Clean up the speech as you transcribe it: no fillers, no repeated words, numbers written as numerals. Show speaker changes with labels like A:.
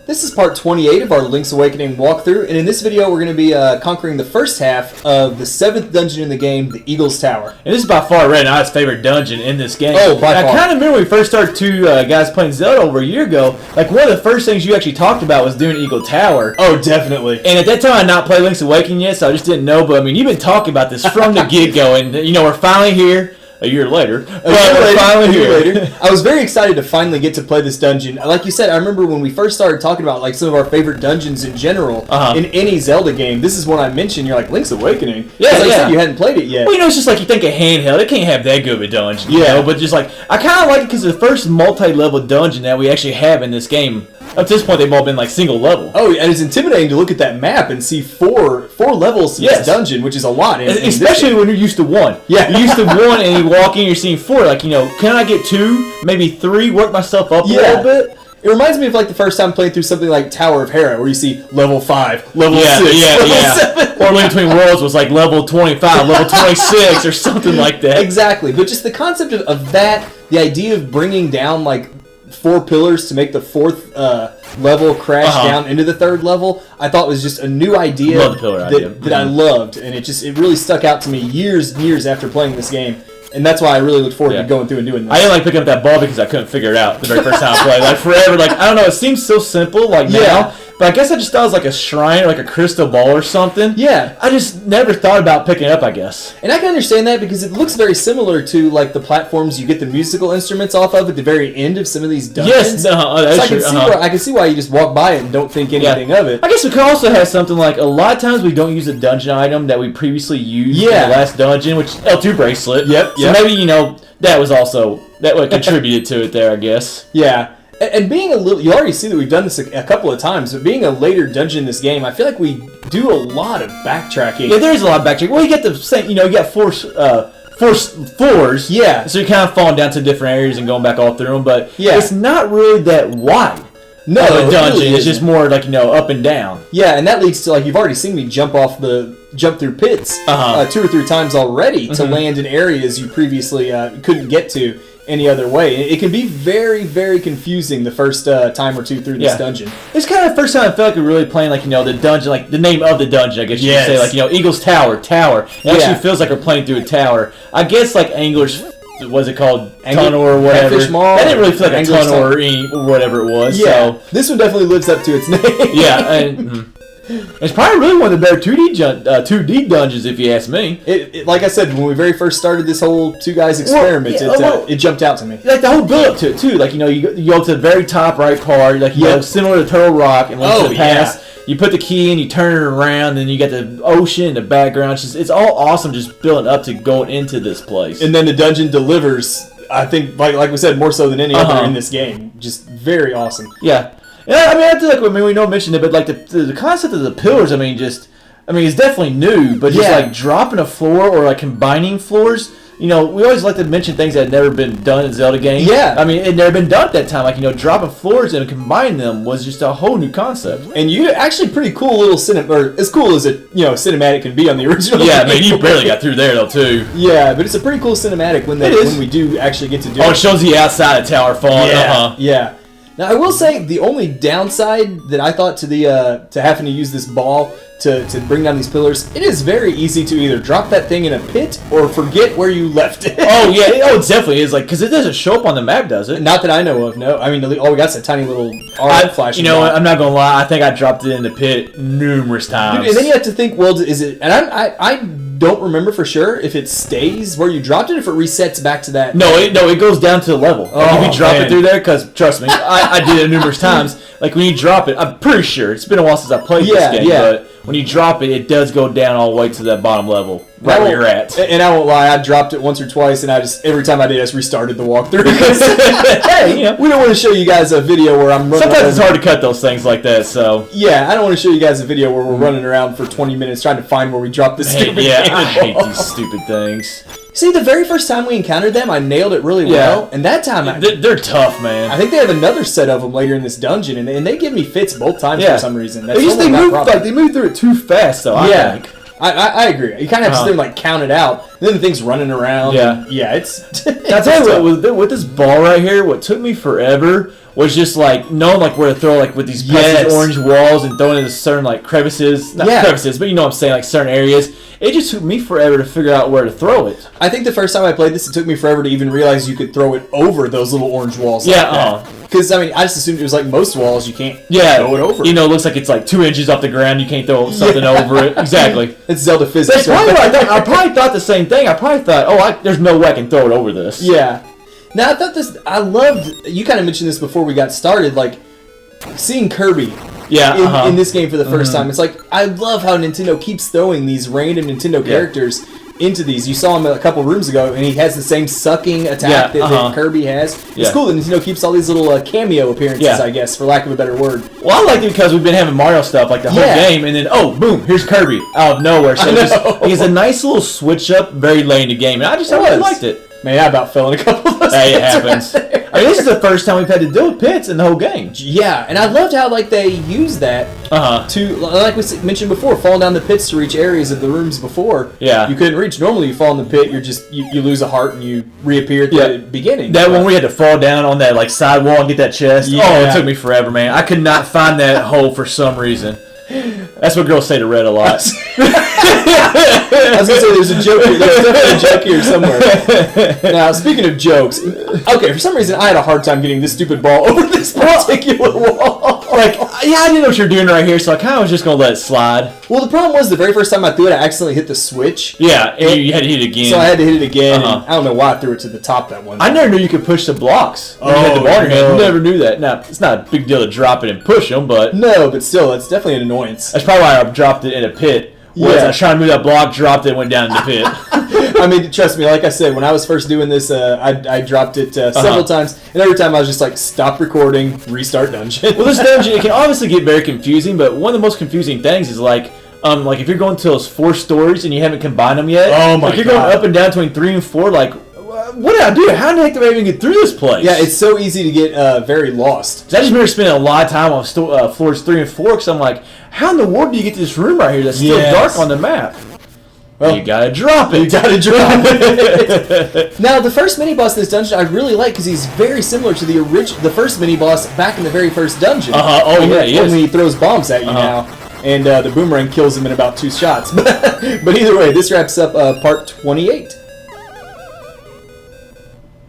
A: This is part 28 of our Link's Awakening walkthrough, and in this video we're going to be conquering the first half of the 7th dungeon in the game, the Eagle's Tower.
B: And this is by far Red and I's favorite dungeon in this game.
A: Oh, by far.
B: I kind of remember when we first started two guys playing Zelda over a year ago, like one of the first things you actually talked about was doing Eagle Tower.
A: Oh, definitely.
B: And at that time I had not played Link's Awakening yet, so I just didn't know, but I mean, you've been talking about this from the get-go, and you know, we're finally here. A year later.
A: Finally here. I was very excited to finally get to play this dungeon. Like you said, I remember when we first started talking about like some of our favorite dungeons in general in any Zelda game. This is one I mentioned. You're like, Link's Awakening.
B: Yeah,
A: like you said, you hadn't played it yet.
B: Well, you know, it's just like you think of handheld. It can't have that good of a dungeon. You know? But just like, I kind of like it because it's the first multi-level dungeon that we actually have in this game. Up to this point, they've all been like single level.
A: Oh, and it's intimidating to look at that map and see four levels to this dungeon, which is a lot.
B: Especially when you're used to one.
A: Yeah.
B: You're used to one and you walk in, you're seeing 4. Like, you know, can I get 2, maybe 3, work myself up a little bit?
A: It reminds me of like the first time playing through something like Tower of Hera, where you see level 5, level 6, level 7.
B: Or Link Between Worlds was like level 25, level 26, or something like that.
A: Exactly. But just the concept of that, the idea of bringing down like 4 pillars to make the 4th level crash down into the 3rd level, I thought was just a new idea that I loved, and it really stuck out to me years after playing this game, and that's why I really looked forward to going through and doing this.
B: I didn't like picking up that ball because I couldn't figure it out the very first time I played. Like forever, like I don't know, it seems so simple like now. But I guess I just thought it was like a shrine, like a crystal ball or something.
A: Yeah.
B: I just never thought about picking it up, I guess.
A: And I can understand that because it looks very similar to like the platforms you get the musical instruments off of at the very end of some of these dungeons.
B: Yes, that's true.
A: I can see why you just walk by it and don't think anything of it.
B: I guess we could also have something like, a lot of times we don't use a dungeon item that we previously used in the last dungeon, which L2 bracelet. So maybe, you know, that would contributed to it there, I guess.
A: Yeah. And being you already see that we've done this a couple of times, but being a later dungeon in this game, I feel like we do a lot of backtracking.
B: Yeah, there is a lot of backtracking. Well, you get the same, you know, you got four floors.
A: Yeah.
B: So you're kind of falling down to different areas and going back all through them, but it's not really that wide.
A: No,
B: the dungeon.
A: Really
B: it's just more like, you know, up and down.
A: Yeah, and that leads to, like, you've already seen me jump through pits 2 or 3 times already to land in areas you previously couldn't get to any other way. It can be very, very confusing the first time or two through this dungeon.
B: It's kind of the first time I felt like we're really playing, like, you know, the dungeon, like the name of the dungeon, I guess you could say, like, you know, Eagle's Tower. It actually feels like we're playing through a tower. I guess, like, Angler's, what's it called? Tunnel or whatever. That didn't really feel like a tunnel or whatever it was.
A: Yeah,
B: so.
A: This one definitely lives up to its name.
B: Yeah, and it's probably really one of the better 2D dungeons, if you ask me.
A: Like I said, when we very first started this whole two guys experiment, it jumped out to me.
B: Like the whole build up to it too. Like, you know, you go to the very top right part, like, you know, similar to Turtle Rock, and once you pass, you put the key in, you turn it around, and then you got the ocean in the background. It's all awesome, just building up to going into this place.
A: And then the dungeon delivers. I think, like we said, more so than any other in this game. Just very awesome.
B: Yeah. Yeah, I mean, I feel like, we don't mention it, but like the concept of the pillars, I mean, it's definitely new, but just like dropping a floor or like combining floors, you know, we always like to mention things that had never been done in Zelda games.
A: Yeah.
B: I mean, it had never been done at that time. Like, you know, dropping floors and combining them was just a whole new concept.
A: And you actually pretty cool little or as cool as a, you know, cinematic can be on the original game.
B: Yeah, I mean, you barely got through there though, too.
A: Yeah, but it's a pretty cool cinematic when we do actually get to do it.
B: Oh, it shows the outside of Tower falling.
A: Yeah. Now, I will say the only downside that I thought to having to use this ball to bring down these pillars, it is very easy to either drop that thing in a pit or forget where you left it.
B: Oh, yeah. Oh, it definitely is. Like, because it doesn't show up on the map, does it?
A: Not that I know of, no. I mean, all we got is a tiny little RF flashing.
B: You know what? I'm not going to lie. I think I dropped it in the pit numerous times.
A: Dude, and then you have to think, well, is it... And I don't remember for sure if it stays where you dropped it, if it resets back to that.
B: No, it goes down to the level.
A: Oh,
B: like if you drop it through there, because trust me, I did it numerous times. Like when you drop it, I'm pretty sure it's been a while since I played this game, but when you drop it, it does go down all the way to that bottom level, right where you're at.
A: And I won't lie, I dropped it once or twice, and every time I did, I just restarted the walkthrough.
B: Hey, you know,
A: we don't want to show you guys a video where I'm running.
B: Sometimes it's hard to cut those things like that, so.
A: Yeah, I don't want to show you guys a video where we're running around for 20 minutes trying to find where we dropped this stupid
B: I hate these stupid things.
A: See, the very first time we encountered them, I nailed it really well, and that time...
B: They're tough, man.
A: I think they have another set of them later in this dungeon, and they give me fits both times for some reason. That's
B: they move through it too fast, though, I think.
A: I agree. You kind of have to sit and, like, count it out. And then the thing's running around.
B: Yeah.
A: Yeah, it's...
B: I'll tell you what, with this ball right here, what took me forever was just, like, knowing, like, where to throw, like, with these pesky orange walls and throwing into certain, like, crevices. Not crevices, but you know what I'm saying, like, certain areas. It just took me forever to figure out where to throw it.
A: I think the first time I played this, it took me forever to even realize you could throw it over those little orange walls.
B: Yeah,
A: because, I mean, I just assumed it was like most walls, you can't throw it over.
B: You know, it looks like it's like 2 inches off the ground, you can't throw something over it. Exactly.
A: It's Zelda physics.
B: That's probably what I thought. I probably thought the same thing. I probably thought, there's no way I can throw it over this.
A: Yeah. Now, I loved, you kind of mentioned this before we got started, like, seeing Kirby in this game for the first time. It's like, I love how Nintendo keeps throwing these random Nintendo characters into these. You saw him a couple rooms ago, and he has the same sucking attack that Kirby has. It's cool that Nintendo keeps all these little cameo appearances, I guess, for lack of a better word.
B: Well, I like it because we've been having Mario stuff like the whole game, and then, boom, here's Kirby out of nowhere. So it's a nice little switch up very late in the game, and I really liked it.
A: Man, I about fell in a couple of those.
B: Hey, it happens. I mean, this is the first time we've had to deal with pits in the whole game.
A: Yeah, and I loved how like they used that to, like we mentioned before, falling down the pits to reach areas of the rooms before.
B: Yeah,
A: you couldn't reach. Normally, you fall in the pit, you're just you lose a heart and you reappear at the beginning.
B: That one we had to fall down on that like side wall and get that chest. Yeah. Oh, it took me forever, man. I could not find that hole for some reason. That's what girls say to Red a lot.
A: I was going to say, there's a joke here. There's definitely a joke here somewhere. Now, speaking of jokes, okay, for some reason, I had a hard time getting this stupid ball over this particular wall.
B: Like, I didn't know what you're doing right here, so I kind of was just going to let it slide.
A: Well, the problem was the very first time I threw it, I accidentally hit the switch.
B: Yeah, and you had to hit it again.
A: So I had to hit it again, and I don't know why I threw it to the top that one time.
B: I never knew you could push the blocks. You had the ball in your hand. Never knew that. Now, it's not a big deal to drop it and push them, but...
A: No, but still, it's definitely an annoyance.
B: That's probably why I dropped it in a pit. I was trying to move that block, dropped it, went down in the pit.
A: I mean, trust me, like I said, when I was first doing this, I dropped it several times, and every time I was just like, stop recording, restart dungeon.
B: Well, this dungeon, it can obviously get very confusing, but one of the most confusing things is like if you're going to those 4 stories and you haven't combined them yet,
A: if
B: you're going up and down between 3 and 4, like, what did I do? How the heck did I even get through this place?
A: Yeah, it's so easy to get very lost.
B: I just remember spending a lot of time on floors 3 and 4 because I'm like, how in the world do you get to this room right here that's still dark on the map? Well, you gotta drop it.
A: You gotta drop it. Now, the first mini-boss in this dungeon I really like because he's very similar to the first mini-boss back in the very first dungeon. When he throws bombs at you now. And the boomerang kills him in about 2 shots. But either way, this wraps up part 28.